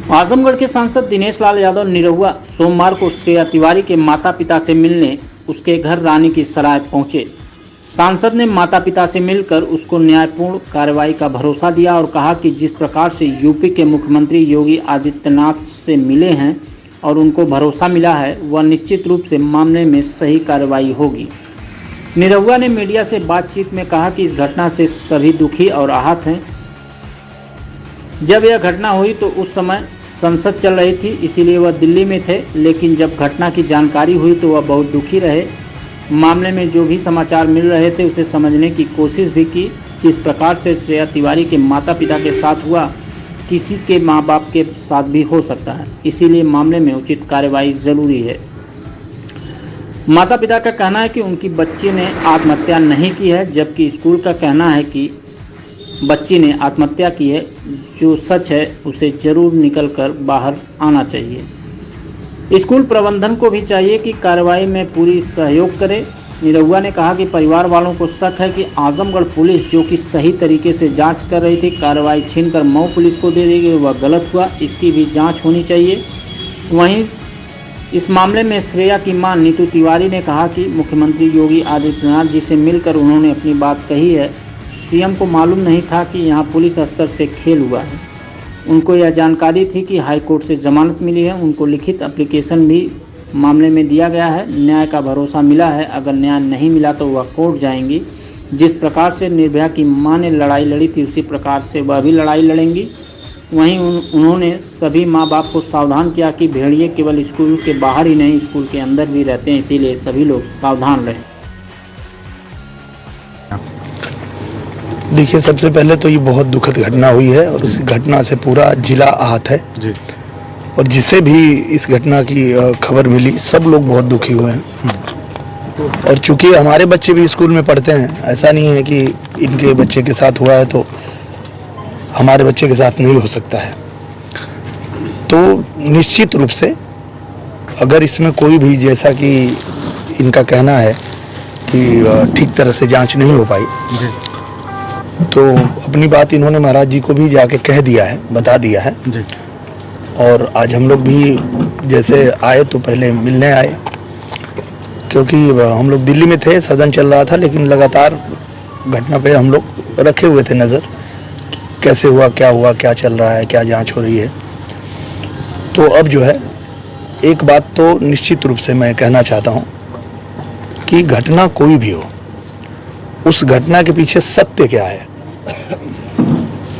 आजमगढ़ के सांसद दिनेश लाल यादव निरहुआ सोमवार को श्रेया तिवारी के माता पिता से मिलने उसके घर रानी की सराय पहुंचे। सांसद ने माता पिता से मिलकर उसको न्यायपूर्ण कार्रवाई का भरोसा दिया और कहा कि जिस प्रकार से यूपी के मुख्यमंत्री योगी आदित्यनाथ से मिले हैं और उनको भरोसा मिला है, वह निश्चित रूप से मामले में सही कार्रवाई होगी। निरहुआ ने मीडिया से बातचीत में कहा कि इस घटना से सभी दुखी और आहत हैं। जब यह घटना हुई तो उस समय संसद चल रही थी, इसीलिए वह दिल्ली में थे, लेकिन जब घटना की जानकारी हुई तो वह बहुत दुखी रहे। मामले में जो भी समाचार मिल रहे थे उसे समझने की कोशिश भी की। जिस प्रकार से श्रेया तिवारी के माता पिता के साथ हुआ, किसी के माँ बाप के साथ भी हो सकता है, इसीलिए मामले में उचित कार्रवाई जरूरी है। माता पिता का कहना है कि उनकी बच्ची ने आत्महत्या नहीं की है, जबकि स्कूल का कहना है कि बच्ची ने आत्महत्या की है। जो सच है उसे जरूर निकलकर बाहर आना चाहिए। स्कूल प्रबंधन को भी चाहिए कि कार्रवाई में पूरी सहयोग करे। निरहुआ ने कहा कि परिवार वालों को शक है कि आजमगढ़ पुलिस, जो कि सही तरीके से जांच कर रही थी, कार्रवाई छीनकर मऊ पुलिस को दे देगी, वह गलत हुआ। इसकी भी जांच होनी चाहिए। वहीं इस मामले में श्रेया की मां नीतू तिवारी ने कहा कि मुख्यमंत्री योगी आदित्यनाथ जी से मिलकर उन्होंने अपनी बात कही है। सीएम को मालूम नहीं था कि यहां पुलिस स्तर से खेल हुआ है। उनको यह जानकारी थी कि हाईकोर्ट से जमानत मिली है। उनको लिखित एप्लीकेशन भी मामले में दिया गया है। न्याय का भरोसा मिला है। अगर न्याय नहीं मिला तो वह कोर्ट जाएंगी। जिस प्रकार से निर्भया की मां ने लड़ाई लड़ी थी, उसी प्रकार से वह भी लड़ाई लड़ेंगी। वहीं उन्होंने सभी माँ बाप को सावधान किया कि भेड़िए केवल स्कूल के बाहर ही नहीं, स्कूल के अंदर भी रहते हैं, इसीलिए सभी लोग सावधान रहें। देखिए, सबसे पहले तो ये बहुत दुखद घटना हुई है और इस घटना से पूरा जिला आहत है जी। और जिसे भी इस घटना की खबर मिली, सब लोग बहुत दुखी हुए हैं। और चूंकि हमारे बच्चे भी स्कूल में पढ़ते हैं, ऐसा नहीं है कि इनके बच्चे के साथ हुआ है तो हमारे बच्चे के साथ नहीं हो सकता है। तो निश्चित रूप से अगर इसमें कोई भी, जैसा कि इनका कहना है कि ठीक तरह से जांच नहीं हो पाई, तो अपनी बात इन्होंने महाराज जी को भी जाके कह दिया है, बता दिया है जी। और आज हम लोग भी जैसे आए तो पहले मिलने आए, क्योंकि हम लोग दिल्ली में थे, सदन चल रहा था, लेकिन लगातार घटना पे हम लोग रखे हुए थे नज़र, कैसे हुआ, क्या चल रहा है, क्या जांच हो रही है। तो अब जो है, एक बात तो निश्चित रूप से मैं कहना चाहता हूँ कि घटना कोई भी हो, उस घटना के पीछे सत्य क्या है,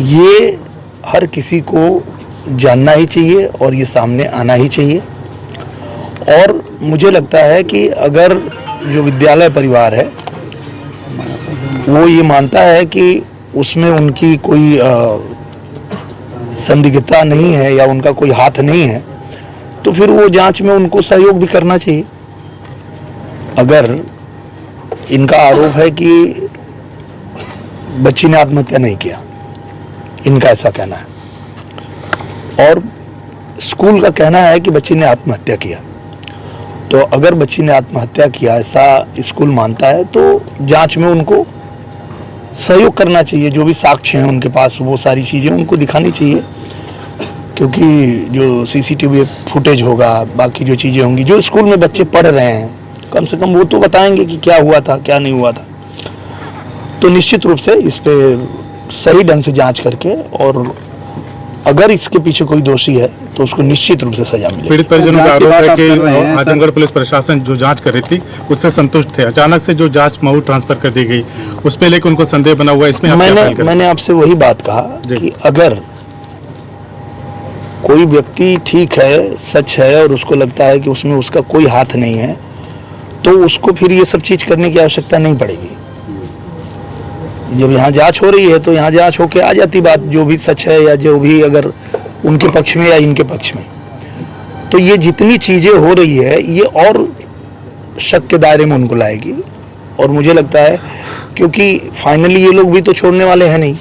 ये हर किसी को जानना ही चाहिए और ये सामने आना ही चाहिए। और मुझे लगता है कि अगर जो विद्यालय परिवार है वो ये मानता है कि उसमें उनकी कोई संदिग्धता नहीं है या उनका कोई हाथ नहीं है, तो फिर वो जांच में उनको सहयोग भी करना चाहिए। अगर इनका आरोप है कि बच्ची ने आत्महत्या नहीं किया, इनका ऐसा कहना है, और स्कूल का कहना है कि बच्ची ने आत्महत्या किया, तो अगर बच्ची ने आत्महत्या किया ऐसा स्कूल मानता है तो जांच में उनको सहयोग करना चाहिए। जो भी साक्ष्य हैं उनके पास, वो सारी चीज़ें उनको दिखानी चाहिए, क्योंकि जो सीसीटीवी फुटेज होगा, बाकी जो चीज़ें होंगी, जो स्कूल में बच्चे पढ़ रहे हैं, कम से कम वो तो बताएंगे कि क्या हुआ था, क्या नहीं हुआ था। तो निश्चित रूप से इस पे सही ढंग से जांच करके, और अगर इसके पीछे कोई दोषी है तो उसको निश्चित रूप से सजा मिलेगी। पीड़ित परिजनों का आरोप है कि आजमगढ़ पुलिस प्रशासन जो जांच कर रही थी उससे संतुष्ट थे, अचानक से जो जांच मऊ ट्रांसफर कर दी गई, उस पे लेकर उनको संदेह बना हुआ है। इसमें मैंने आपसे वही बात कहा कि अगर कोई व्यक्ति ठीक है, सच है, और उसको लगता है कि उसमें उसका कोई हाथ नहीं है, तो उसको फिर ये सब चीज करने की आवश्यकता नहीं पड़ेगी। जब यहाँ जांच हो रही है तो यहाँ जांच होके आ जाती बात, जो भी सच है या जो भी अगर उनके पक्ष में या इनके पक्ष में। तो ये जितनी चीजें हो रही है ये और शक के दायरे में उनको लाएगी। और मुझे लगता है, क्योंकि फाइनली ये लोग भी तो छोड़ने वाले हैं नहीं।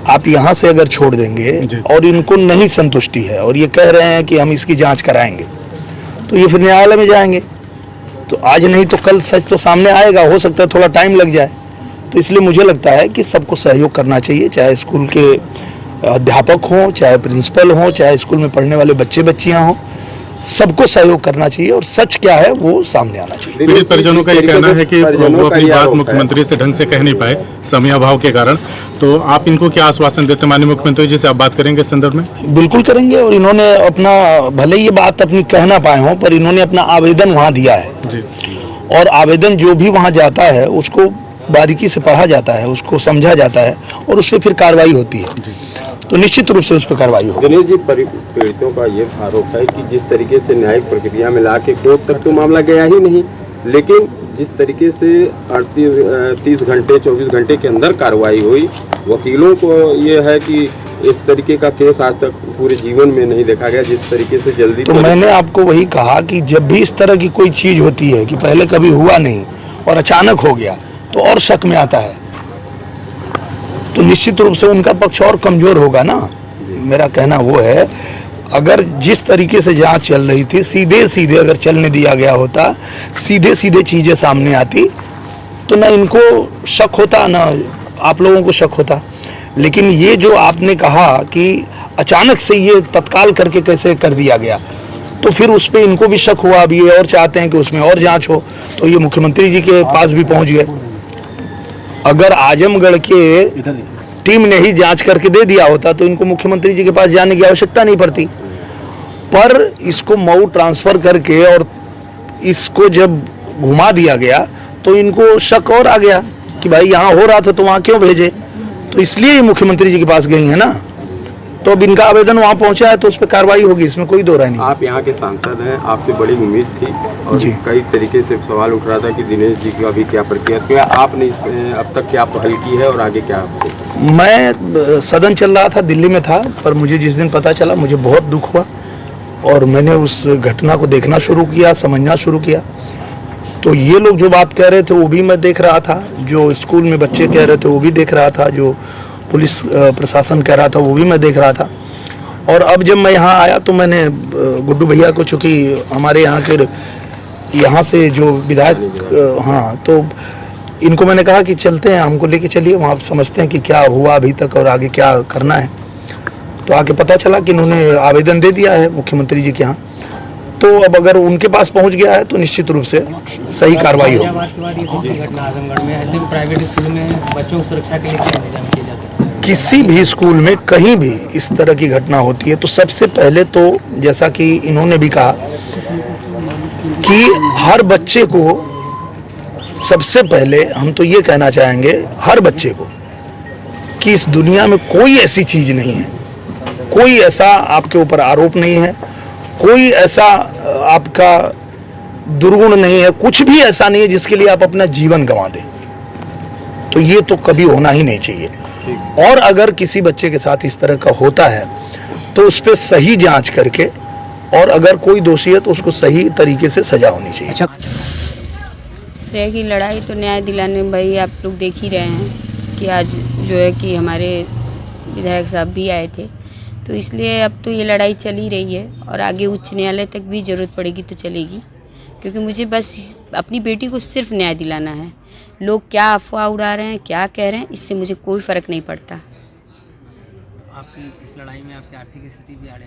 आप यहाँ से अगर छोड़ देंगे और इनको नहीं संतुष्टि है और ये कह रहे हैं कि हम इसकी जांच कराएंगे, तो ये फिर न्यायालय में जाएंगे। तो आज नहीं तो कल सच तो सामने आएगा, हो सकता है थोड़ा टाइम लग जाए। तो इसलिए मुझे लगता है कि सबको सहयोग करना चाहिए, चाहे स्कूल के अध्यापक हों, चाहे प्रिंसिपल हों, चाहे स्कूल में पढ़ने वाले बच्चे बच्चियां हों, सबको सहयोग करना चाहिए और सच क्या है वो सामने आना चाहिए। पीड़ित परिजनों का ये कहना है कि वो अपनी बात मुख्यमंत्री से ढंग से कह नहीं पाए समय अभाव के कारण, तो आप इनको क्या आश्वासन देते हैं? माननीय मुख्यमंत्री जी से आप बात करेंगे इस संदर्भ में? बिल्कुल करेंगे। और इन्होंने अपना, भले ये बात अपनी कह ना पाए हों, पर इन्होंने अपना आवेदन वहाँ दिया है जी। और आवेदन जो भी वहाँ जाता है उसको बारीकी से पढ़ा जाता है, उसको समझा जाता है और उस पर फिर कार्रवाई होती है। तो निश्चित रूप से उस पर कार्रवाई होगी। दिनेश जी, पीड़ितों का ये आरोप है कि जिस तरीके से न्यायिक प्रक्रिया में लाके कोर्ट तक तो मामला गया ही नहीं, लेकिन जिस तरीके से 30 घंटे 24 घंटे के अंदर कार्रवाई हुई, वकीलों को ये है कि इस तरीके का केस आज तक पूरे जीवन में नहीं देखा गया जिस तरीके से जल्दी। तो मैंने आपको वही कहा कि जब भी इस तरह की कोई चीज होती है कि पहले कभी हुआ नहीं और अचानक हो गया तो और शक में आता है, तो निश्चित रूप से उनका पक्ष और कमजोर होगा ना। मेरा कहना वो है, अगर जिस तरीके से जांच चल रही थी सीधे सीधे अगर चलने दिया गया होता, सीधे सीधे चीजें सामने आती, तो ना इनको शक होता ना आप लोगों को शक होता। लेकिन ये जो आपने कहा कि अचानक से ये तत्काल करके कैसे कर दिया गया, तो फिर उस पर इनको भी शक हुआ। अब ये और चाहते हैं कि उसमें और जांच हो, तो ये मुख्यमंत्री जी के पास भी पहुंच गए। अगर आजमगढ़ के टीम ने ही जांच करके दे दिया होता तो इनको मुख्यमंत्री जी के पास जाने की आवश्यकता नहीं पड़ती, पर इसको मऊ ट्रांसफर करके और इसको जब घुमा दिया गया तो इनको शक और आ गया कि भाई यहाँ हो रहा था तो वहाँ क्यों भेजे, तो इसलिए ये मुख्यमंत्री जी के पास गई है ना। तो अब इनका आवेदन वहाँ पहुँचा है तो उस पर कार्रवाई होगी, इसमें कोई दो राय नहीं। आप यहाँ के सांसद हैं, आपसे बड़ी उम्मीद थी और जी। कई तरीके से सवाल उठ रहा था कि दिनेश जी की अभी क्या प्रक्रिया, तो आपने इसमें अब तक क्या पहल की है और आगे क्या? मैं सदन चल रहा था, दिल्ली में था, पर मुझे जिस दिन पता चला मुझे बहुत दुख हुआ और मैंने उस घटना को देखना शुरू किया, समझना शुरू किया। तो ये लोग जो बात कह रहे थे वो भी मैं देख रहा था, जो स्कूल में बच्चे कह रहे थे वो भी देख रहा था, जो पुलिस प्रशासन कह रहा था वो भी मैं देख रहा था। और अब जब मैं यहाँ आया तो मैंने गुड्डू भैया को, चूँकि हमारे यहाँ के यहाँ से जो विधायक, हाँ, तो इनको मैंने कहा कि चलते हैं, हमको लेके चलिए वहाँ समझते हैं कि क्या हुआ अभी तक और आगे क्या करना है। तो आके पता चला कि इन्होंने आवेदन दे दिया है मुख्यमंत्री जी के यहाँ, तो अब अगर उनके पास पहुँच गया है तो निश्चित रूप से सही कार्रवाई होगी। घटना आजमगढ़ में ऐसे प्राइवेट स्कूल में बच्चों की सुरक्षा के लिए क्या इंतजाम किया जा सकता है? किसी भी स्कूल में कहीं भी इस तरह की घटना होती है तो सबसे पहले तो जैसा कि इन्होंने भी कहा कि हर बच्चे को, सबसे पहले हम तो ये कहना चाहेंगे हर बच्चे को कि इस दुनिया में कोई ऐसी चीज नहीं है, कोई ऐसा आपके ऊपर आरोप नहीं है, कोई ऐसा आपका दुर्गुण नहीं है, कुछ भी ऐसा नहीं है जिसके लिए आप अपना जीवन गंवा दें। तो ये तो कभी होना ही नहीं चाहिए। और अगर किसी बच्चे के साथ इस तरह का होता है तो उस पर सही जांच करके, और अगर कोई दोषी है तो उसको सही तरीके से सजा होनी चाहिए। श्रेय की लड़ाई तो न्याय दिलाने, भाई आप लोग देख ही रहे हैं कि आज जो है कि हमारे विधायक साहब भी आए थे, तो इसलिए अब तो ये लड़ाई चल ही रही है और आगे उच्च न्यायालय तक भी ज़रूरत पड़ेगी तो चलेगी, क्योंकि मुझे बस अपनी बेटी को सिर्फ न्याय दिलाना है। लोग क्या अफवाह उड़ा रहे हैं, क्या कह रहे हैं, इससे मुझे कोई फ़र्क नहीं पड़ता। आपकी इस लड़ाई में आपकी आर्थिक स्थिति भी आड़े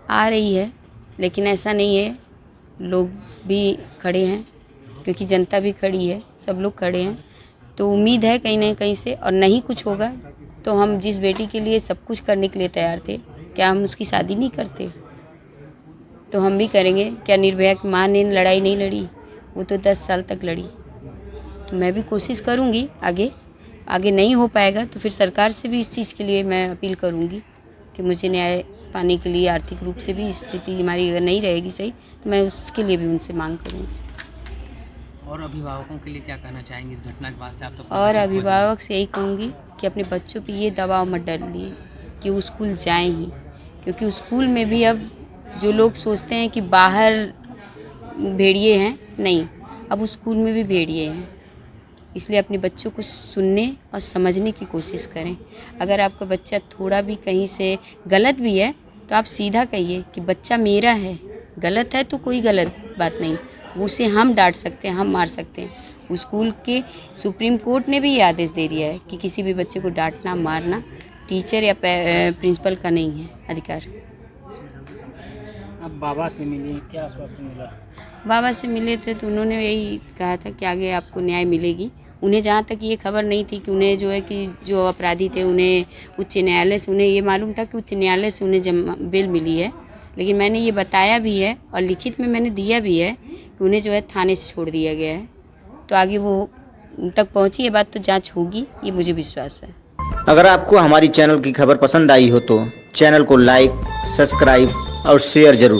आ रही है, लेकिन ऐसा नहीं है, लोग भी खड़े हैं, क्योंकि जनता भी खड़ी है, सब लोग खड़े हैं, तो उम्मीद है कहीं ना कहीं से। और नहीं कुछ होगा तो हम जिस बेटी के लिए सब कुछ करने के लिए तैयार थे, क्या हम उसकी शादी नहीं करते? तो हम भी करेंगे। क्या निर्भया की माँ ने लड़ाई नहीं लड़ी? वो तो 10 साल तक लड़ी। तो मैं भी कोशिश करूँगी, आगे नहीं हो पाएगा तो फिर सरकार से भी इस चीज़ के लिए मैं अपील करूँगी कि मुझे न्याय पाने के लिए आर्थिक रूप से भी स्थिति हमारी अगर नहीं रहेगी सही तो मैं उसके लिए भी उनसे मांग करूँगी। और अभिभावकों के लिए क्या कहना चाहेंगे इस घटना के बाद से? आप तो और अभिभावक से यही कहूँगी कि अपने बच्चों पे ये दबाव मत डालिए कि वो स्कूल जाएं ही, क्योंकि स्कूल में भी अब जो लोग सोचते हैं कि बाहर भेड़िए हैं, नहीं, अब उस स्कूल में भी भेड़िए हैं। इसलिए अपने बच्चों को सुनने और समझने की कोशिश करें। अगर आपका बच्चा थोड़ा भी कहीं से गलत भी है तो आप सीधा कहिए कि बच्चा मेरा है, गलत है तो कोई गलत बात नहीं, उसे हम डांट सकते हैं, हम मार सकते हैं। उस स्कूल के सुप्रीम कोर्ट ने भी ये आदेश दे दिया है कि किसी भी बच्चे को डांटना मारना टीचर या प्रिंसिपल का नहीं है अधिकार। अब बाबा से मिली, क्या आश्वासन मिला? बाबा से मिले थे तो उन्होंने यही कहा था कि आगे आपको न्याय मिलेगी। उन्हें जहाँ तक ये खबर नहीं थी कि उन्हें जो है कि जो अपराधी थे उन्हें उच्च न्यायालय से, उन्हें ये मालूम था कि उच्च न्यायालय से उन्हें बेल मिली है, लेकिन मैंने ये बताया भी है और लिखित में मैंने दिया भी है कि उन्हें जो है थाने से छोड़ दिया गया है। तो आगे वो उन तक पहुँची ये बात तो जांच होगी, ये मुझे विश्वास है। अगर आपको हमारी चैनल की खबर पसंद आई हो तो चैनल को लाइक, सब्सक्राइब और शेयर जरूर।